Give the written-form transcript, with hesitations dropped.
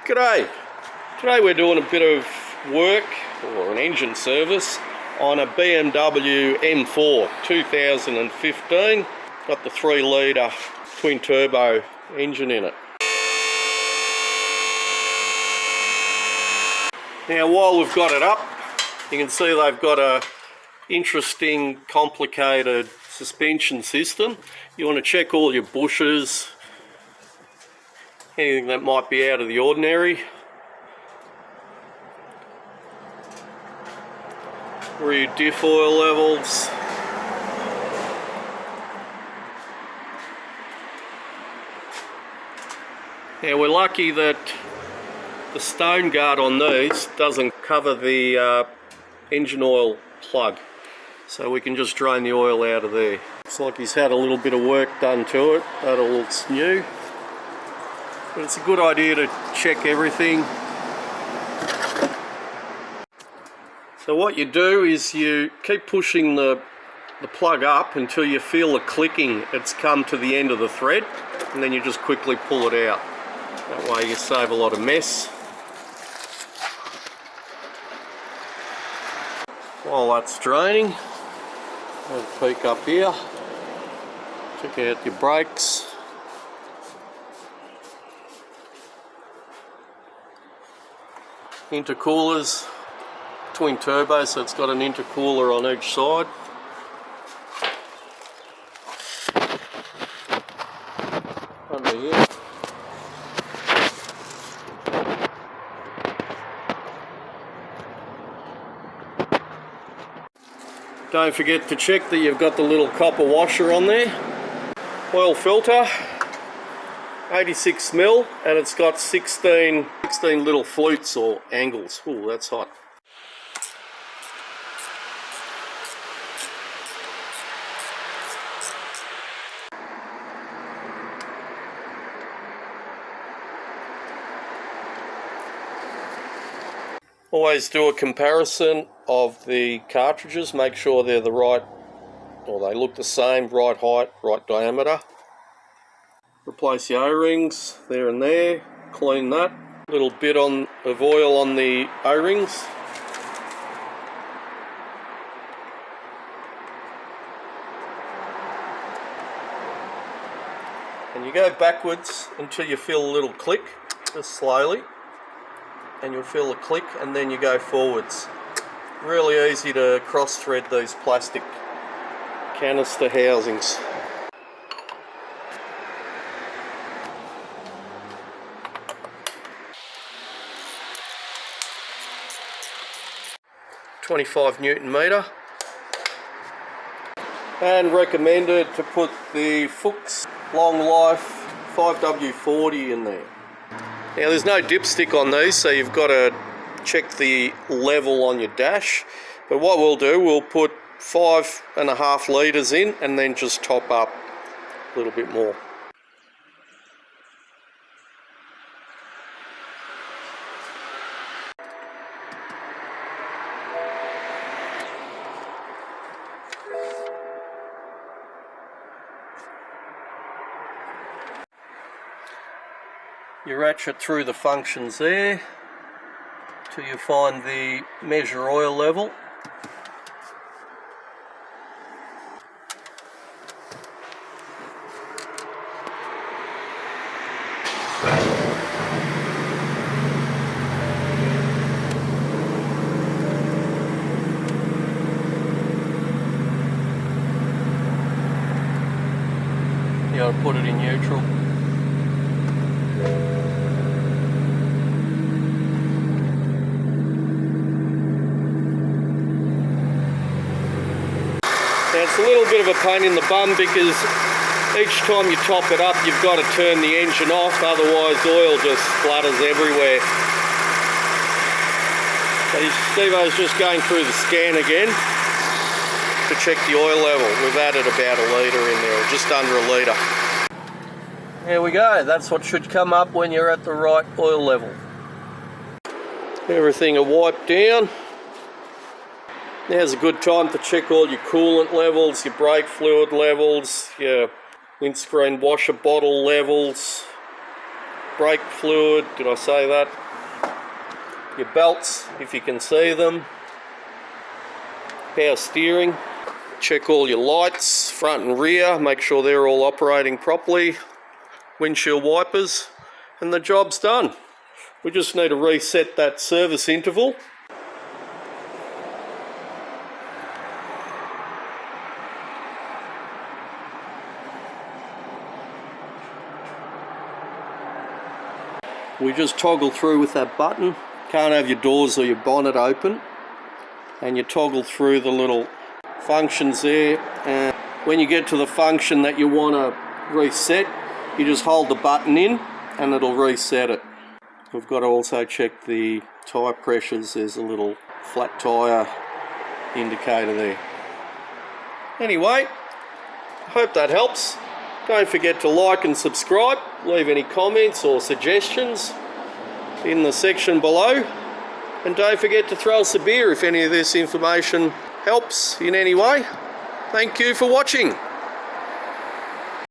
G'day! Today we're doing a bit of work, or an engine service, on a BMW M4 2015. Got the 3 litre twin turbo engine in it. Now while we've got it up, you can see they've got a interesting, complicated suspension system. You want to check all your bushes, anything that might be out of the ordinary. Rear diff oil levels. Now we're lucky that the stone guard on these doesn't cover the engine oil plug, so we can just drain the oil out of there. Looks like he's had a little bit of work done to it. That all looks new, but it's a good idea to check everything. So what you do is you keep pushing the plug up until you feel the clicking. It's come to the end of the thread, and then you just quickly pull it out. That way you save a lot of mess. While that's draining, have a peek up here. Check out your brakes. Intercoolers. Twin turbo, so it's got an intercooler on each side. Under here. Don't forget to check that you've got the little copper washer on there. Oil filter, 86mm, and it's got 16 little flutes or angles. Ooh, that's hot. Always do a comparison of the cartridges, make sure they're the right, or they look the same, right height, right diameter. Replace the O-rings there and there, clean that. Little bit of oil on the O-rings. And you go backwards until you feel a little click, just slowly. And you'll feel a click, and then you go forwards. Really easy to cross thread these plastic canister housings. .25 Newton meter. And recommended to put the Fuchs Long Life 5W40 in there. Now there's no dipstick on these, so you've got to check the level on your dash. But what we'll do, we'll put 5.5 litres in and then just top up a little bit more. You ratchet through the functions there till you find the measure oil level. You gotta put it in neutral. Now it's a little bit of a pain in the bum because each time you top it up you've got to turn the engine off, otherwise oil just splatters everywhere. So Steve-O's just going through the scan again to check the oil level. We've added about a litre in there, or just under a litre. There we go, that's what should come up when you're at the right oil level. Everything will wipe down. Now's a good time to check all your coolant levels, your brake fluid levels, your windscreen washer bottle levels, brake fluid, did I say that? Your belts, if you can see them. Power steering. Check all your lights, front and rear, make sure they're all operating properly. Windshield wipers, and the job's done. We just need to reset that service interval. We just toggle through with that button. Can't have your doors or your bonnet open. And you toggle through the little functions there. And when you get to the function that you want to reset, you just hold the button in and it'll reset it. We've got to also check the tyre pressures. There's a little flat tyre indicator there. Anyway, I hope that helps. Don't forget to like and subscribe. Leave any comments or suggestions in the section below. And don't forget to throw us a beer if any of this information helps in any way. Thank you for watching.